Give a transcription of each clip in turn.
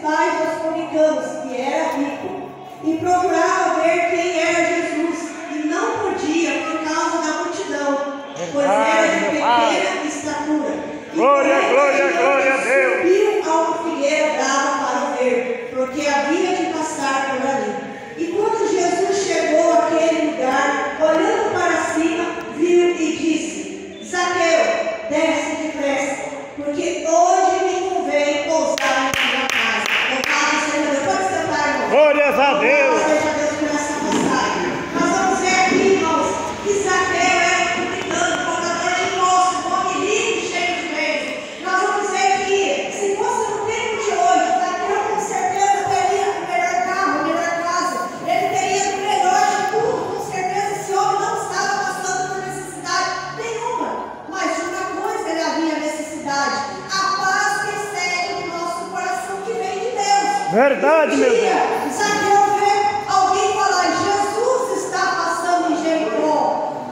principais dos publicanos, que era rico, e procurava ver quem era Jesus, e não podia por causa da multidão, pois era de pequena estatura. Glória, glória, glória a Deus. Subiu a uma figueira brava para ver, porque havia de passar por ali. E quando Jesus chegou àquele lugar, olhando para cima, viu e disse: Zaqueu, desce depressa, porque hoje me convém pousar na tua casa. Louvado seja Deus. Pode sentar, irmão. Glórias a Deus. Louvado seja Deus por essa passagem. Nós vamos ver aqui, irmãos, que Zaqueu era publicano, portador de impostos, nome limpo, cheio de bens. Nós vamos ver que, se fosse no tempo de hoje, Zaqueu com certeza teria o melhor carro, a melhor casa. Ele teria o melhor de tudo. Com certeza esse homem não estava passando por necessidade nenhuma. Mas de uma coisa ele havia necessidade: a paz que excede o nosso coração, que vem de Deus. Verdade, meu Deus. Zaqueu vê alguém falar: Jesus está passando em Jericó.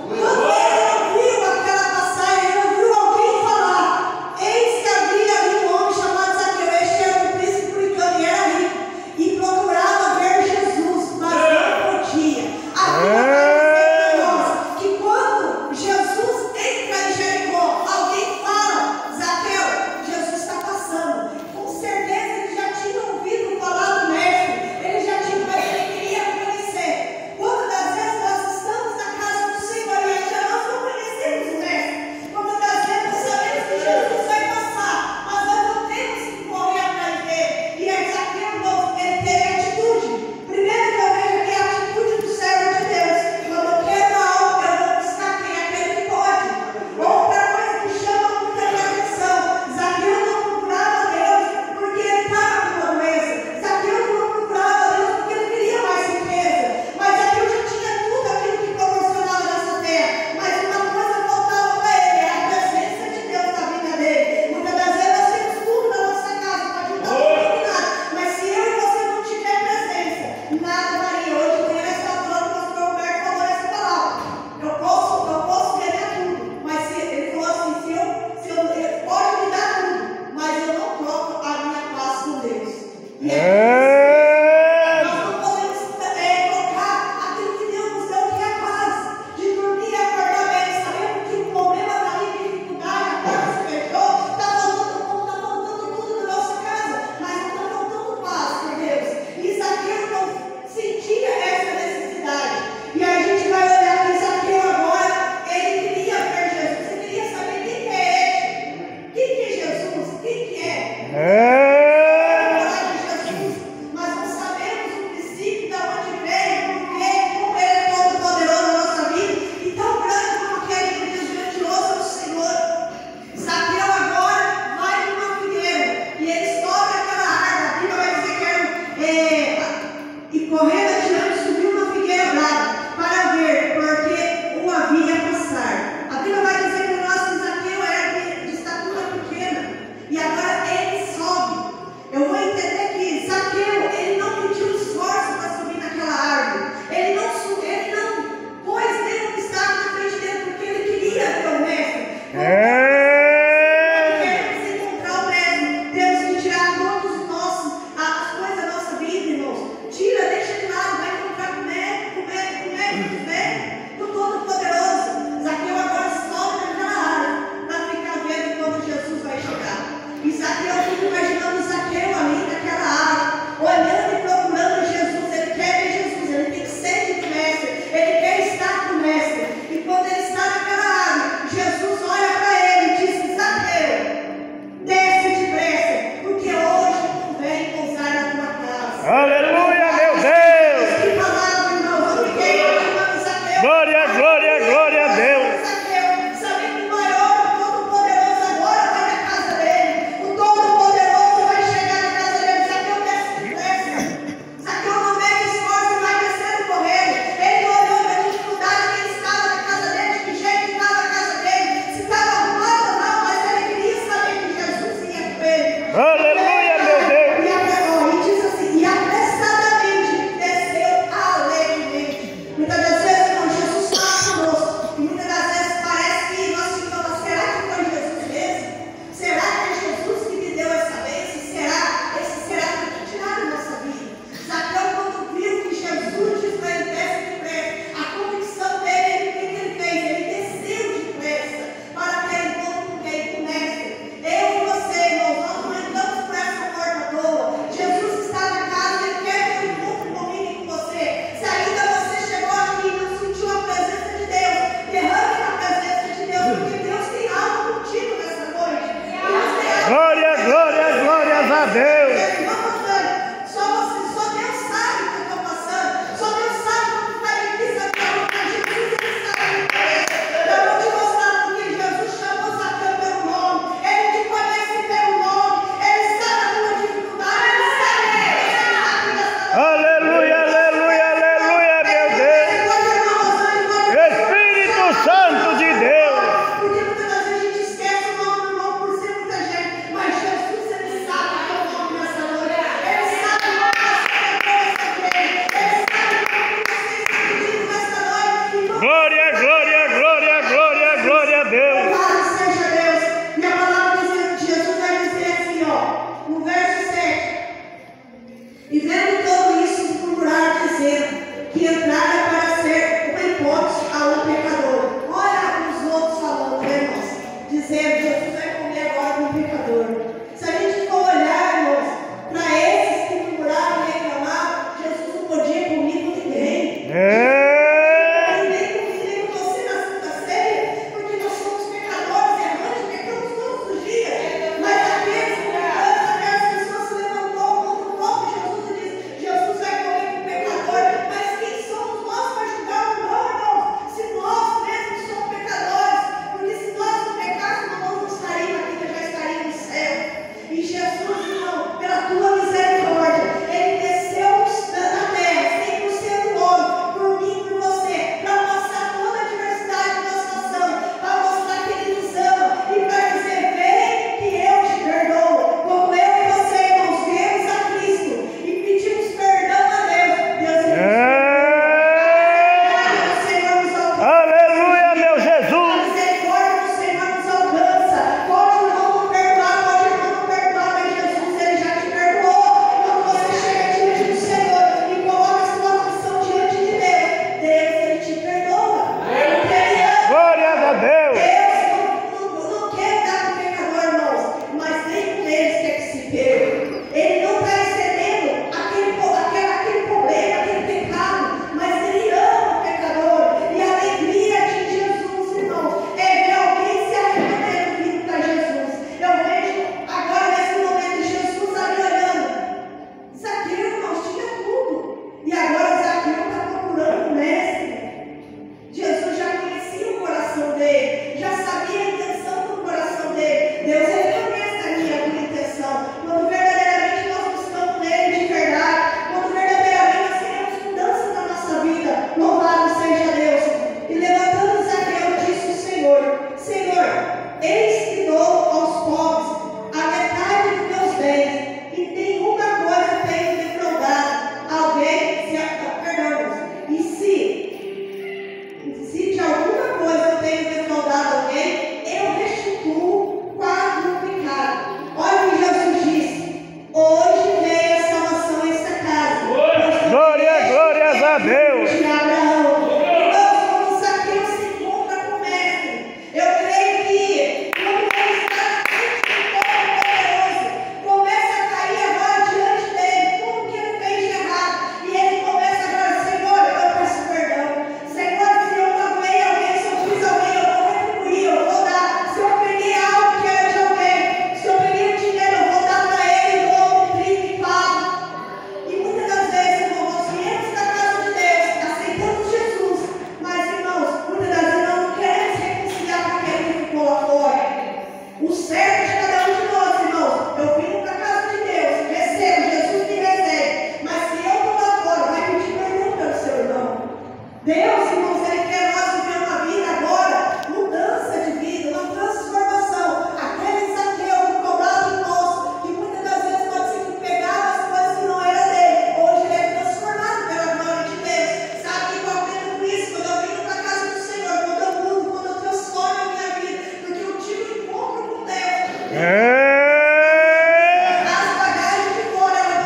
Quando ele ouviu aquela passagem, ele ouviu alguém falar: eis que havia ali um homem chamado Zaqueu. Este era um príncipe publicano e era rico, e procurava ver Jesus, mas não podia. Que quando Jesus entra em Jericó, alguém fala: Zaqueu, Jesus está passando. Com certeza ele já tinha ouvido falar do mestre, ele já tinha, mas ele queria conhecer. Quantas vezes nós estamos na casa do Senhor e ainda nós não conhecemos o mestre? Quantas vezes nós sabemos que Jesus vai passar, mas nós não temos que correr atrás dele. E aí Zaqueu, irmãos, ele teve atitude. Primeiro que eu vejo aqui a atitude do servo de Deus. Quando eu quero algo, eu vou buscar quem é aquele que pode. Outra coisa que chama muita atenção: Zaqueu não procurava Deus porque ele estava com uma doença. Zaqueu não procurava Deus porque ele queria mais riqueza. Mas Zaqueu já tinha tudo aquilo que proporcionava nessa terra. Mas uma coisa faltava para ele: era a presença de Deus na vida dele. Muitas das vezes nós temos tudo na nossa casa, pode dar tudo e nada. Mas se eu e você não tiver presença, nada varia. Hoje de manhã nós estávamos falando, o pastor Roberto falou essa palavra: eu posso ganhar tudo, mas se ele falou assim, ele pode me dar tudo, mas eu não troco a minha paz com Deus. E nós não podemos trocar aquilo que Deus nos deu, que é a paz, de dormir e acordar bem, sabendo que o problema está ali, dificuldade, a porta se fechou, está faltando tudo na nossa casa, mas não está faltando paz por Deus. E Zaqueu não sentia essa necessidade. E aí a gente vai olhar que Zaqueu agora, ele queria ver Jesus, ele queria saber quem que é ele, quem que é Jesus, quem que é. Falar de Jesus,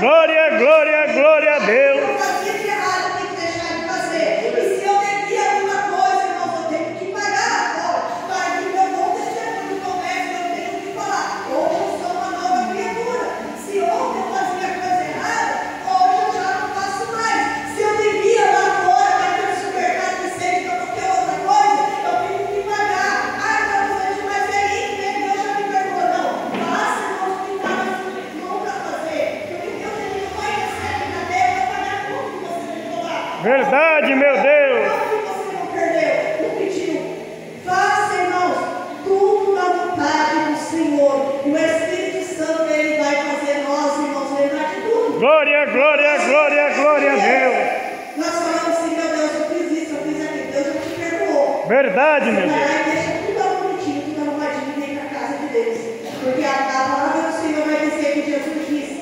Glória, glória, glória a Deus. Eu fazia de errado, eu tenho que deixar de fazer. E se eu devia alguma coisa, irmãos, eu tenho que pagar agora. Para que meu bom testemunho comece, eu tenho que falar. Hoje eu sou uma nova criatura. Se ontem eu fazia coisa errada, hoje eu já não faço mais. Se eu devia lá fora, naquele supermercado que seja, que eu qualquer outra coisa, eu tenho que pagar. Ah, então você é mais velhinho, né? Deus já me perdoou. Não, faça, irmãos, que está mais bom para fazer. Porque Deus ele não vai receber na Deus, vai pagar tudo que você deixou lá. Verdade, meu Deus. Que você não perdeu, não pediu. Faça, irmãos, tudo na vontade do Senhor. E o Espírito Santo, ele vai fazer nós, irmãos, lembrar de tudo. Glória, glória, glória, glória a Deus. Nós falamos assim, meu Deus, eu fiz isso, eu fiz aquilo. Deus já te perdoou. Verdade, meu Vai Deus. lá e deixa tudo bonitinho, tudo arrumadinho e vem para a casa de Deus. Porque a palavra do Senhor vai dizer que Jesus disse: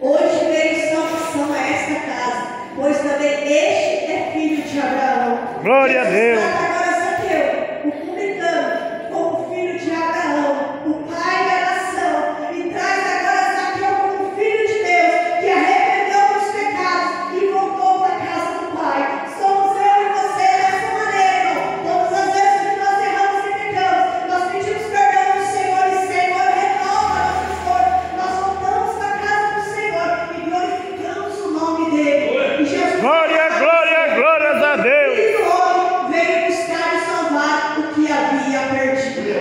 hoje veio salvação a esta casa, pois também este é filho de Abraão. Glória a Deus. Trata agora Zaqueu, o publicano, como filho de Abraão, o pai da nação, e traz agora Zaqueu como filho de Deus, que arrependeu dos pecados e voltou para a casa do Pai. Somos eu e você dessa maneira, irmão. Todas as vezes que nós erramos e pecamos, nós pedimos perdão do Senhor e Senhor renova a nossa história. Nós voltamos para a casa do Senhor e glorificamos o nome dele. E Jesus, Glória, glória, glórias a Deus. Filho do homem, veio buscar e salvar o que havia perdido.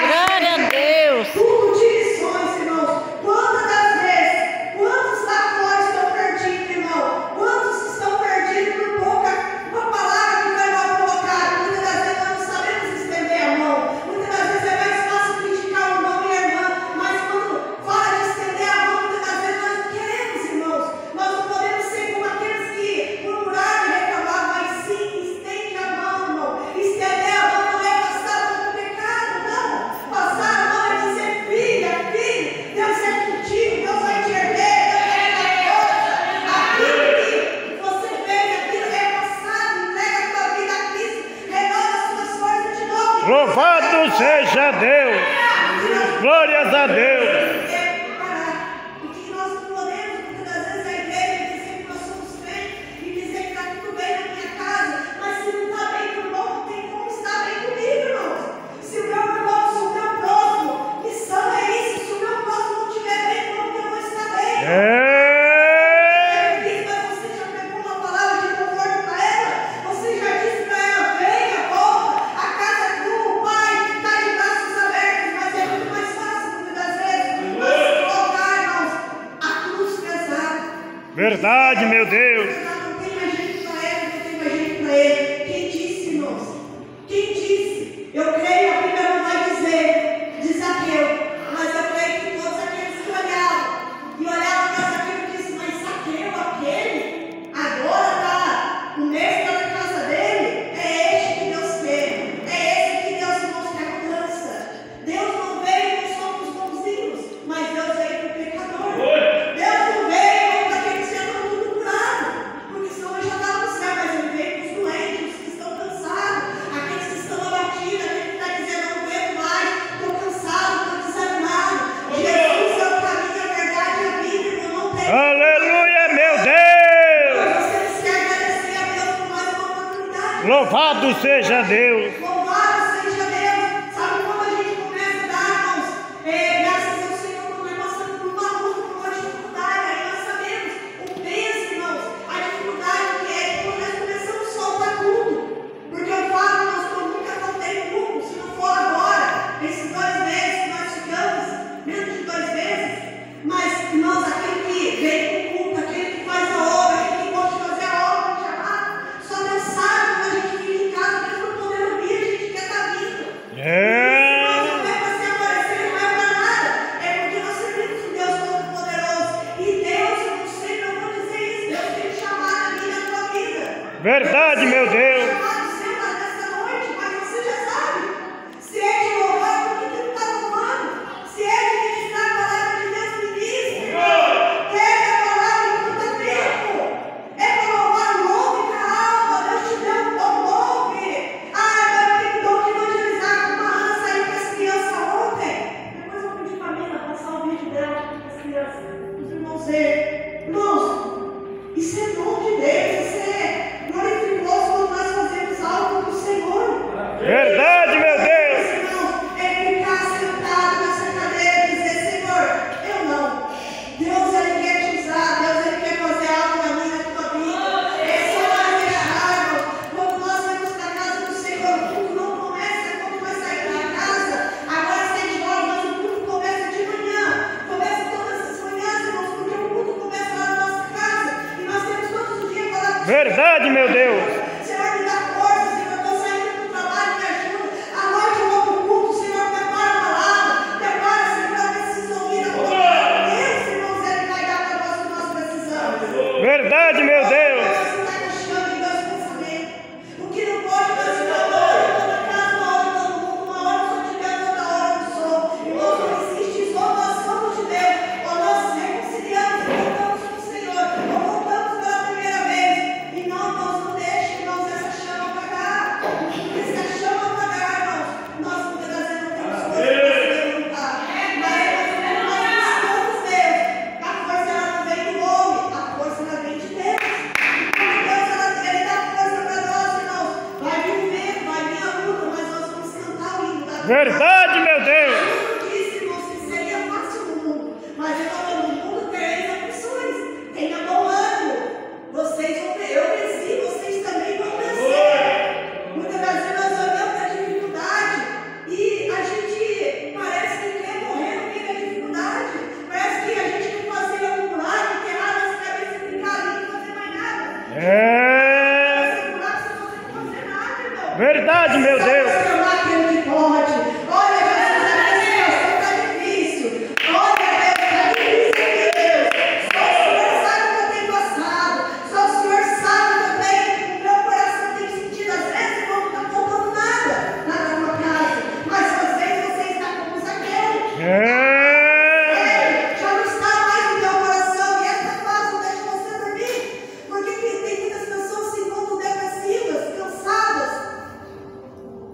Glória a Deus. Tudo de lições, irmãos. Quantas das vezes, quantos lá fora estão perdidos, irmão? Quantos estão perdidos por uma palavra que foi mal colocada? Muitas das vezes nós não sabemos estender a mão. Muitas das vezes é mais fácil criticar o irmão e a irmã, mas quando fala de estender a mão, muitas das vezes nós não queremos, irmãos. Nós não podemos ser como aqueles que murmuraram e reclamaram, mas sim, estende a mão, irmão. Estender a mão não é passar a mão do pecado, não. Passar a mão é dizer: filha, filho, Deus é contigo, Deus vai te erguer, Deus vai te dar força. Aquilo que você fez, aquilo é passado, entrega a tua vida a Cristo, renova as suas forças de novo. Louvado seja Deus. Glórias a Deus. O que nós não podemos, muitas das vezes, a igreja dizer que nós somos crentes e dizer que está tudo bem na minha casa, mas se não está bem com o irmão, não tem como estar bem comigo, irmãos. Se o meu irmão, se o meu próximo, missão é isso, se o meu próximo não estiver bem, como que eu vou estar bem? Mas você já pegou uma palavra de conforto para ela? Você já disse para ela: venha, volta, a casa é tua, o pai está de braços abertos, mas é muito mais fácil muitas das vezes nós colocar, irmãos, a cruz pesada. Verdade, meu Deus. Não tem mais jeito para ela, não tem mais jeito para ele. Quem disse, irmãos? Quem disse? Eu creio, a Bíblia não vai dizer de Zaqueu, mas eu creio que todos aqueles que olhavam para Zaqueu e disse: mas Zaqueu, aquele, agora está, o mestre da casa dele, é este que Deus quer, é esse que Deus mostra a mudança. Deus não veio só para os bonzinhos, mas Deus veio para o pecador. Deus não veio para aqueles que andam tudo curado, porque senão ele já estava no céu, mas ele veio para os doentes, os que estão cansados, aqueles que estão abatidos, aquele que está dizendo: não aguento mais, estou cansado, estou desanimado. Jesus é o caminho, a verdade e a vida, irmão, não tem. Aleluia, meu Deus. Você precisa agradecer a Deus por mais uma oportunidade. Louvado seja Deus. Louvado seja Deus. Sabe quando a gente começa a dar, irmãos? Graças ao Senhor, quando nós passamos por uma luta, por uma dificuldade, aí nós sabemos o peso, irmãos, a dificuldade que é quando nós começamos a soltar tudo. Porque eu falo, irmãos, que eu nunca faltei no grupo, se não for agora, esses 2 meses que nós ficamos, menos de 2 meses. Mas, irmãos, aquele que vem com o culto, aquele que faz a obra, aquele que gosta de fazer a obra, de amar, só Deus sabe quando a gente fica em casa, mesmo não podendo vir, a gente quer estar vindo. Irmãos, não é para se aparecer, não é para nada. É porque nós servimos um Deus Todo-Poderoso. E Deus, eu não sei, eu vou dizer isso, Deus tem te chamado a mim na tua vida. Verdade, meu Deus. Chamado seu nessa noite, mas você já sabe. Se é de louvar, por que não está louvando? Se é de ministrar a palavra de Deus, ministre. Pega a palavra e não está tempo. É para louvar, louve com a alma. Deus te deu um dom, louve. Agora eu tenho dom de evangelizar, como a Ana saiu com as crianças ontem. Depois eu vou pedir para a Mina passar o vídeo dela com as crianças. Verdade, meu Deus. Senhor, me dá força, Senhor. Estou saindo do trabalho, me ajuda. À noite eu vou para o culto, Senhor. Prepara a palavra. Prepara, Senhor, a decisão minha. Deus, irmãos, Ele vai dar para nós o que nós precisamos. Verdade, meu Deus. O que não pode, Deus, uma hora em toda casa, uma hora em todo mundo, uma hora só de Deus, outra hora do Senhor. Irmãos, não existe isso, ou nós somos de Deus, ou nós reconciliamos e voltamos com o Senhor, ou voltamos pela primeira vez. E não, irmãos, não deixe, irmãos, essa chama apagar. Porque se a chama apagar, irmãos, nós muitas das vezes não temos força para poder lutar. Mas nós buscamos Deus. A força ela não vem do homem, a força ela vem de Deus. Deus, Ele dá força para nós, irmãos. Vai vir o vento, vai vir a luta, mas nós vamos cantar o hino da vitória. Verdade, meu Deus. Eu não disse, irmãos, que seria fácil no mundo, mas eu falo, no mundo tereis aflições. Tenha bom ânimo. Vocês vão ver, eu venci, vocês também vão vencer. Muitas das vezes nós olhamos a dificuldade e a gente parece que quer morrer no meio da dificuldade. Parece que a gente quer fazer algum milagre, enterrar nossa cabeça e ficar ali e não fazer mais nada. É. Verdade, meu Deus. Olha, Jesus, a situação está difícil. Olha, Deus, está difícil aqui, Deus. Só o Senhor sabe o que eu tenho passado. Só o Senhor sabe também o meu coração tem sentido. Às vezes não está faltando nada na tua casa. Mas às vezes você está como Zaqueu. Já não está mais no teu coração. E essa fase não deixa você dormir. Porque tem muitas pessoas se encontram depressivas, cansadas.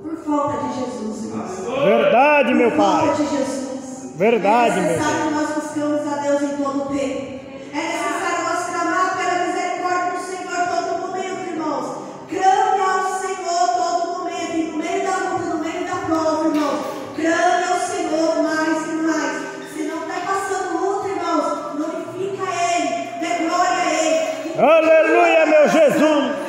Por falta de Jesus, irmãos. Verdade, meu Por falta Pai. de Jesus. Verdade, É meu necessário Deus. que nós buscamos a Deus em todo o tempo. É necessário nós clamar pela misericórdia do Senhor todo momento, irmãos. Clame ao Senhor todo momento. E no meio da luta, no meio da prova, irmãos. Clame ao Senhor mais e mais. Se não está passando luta, irmãos, glorifica a Ele. Dê glória a Ele. Aleluia, meu Jesus.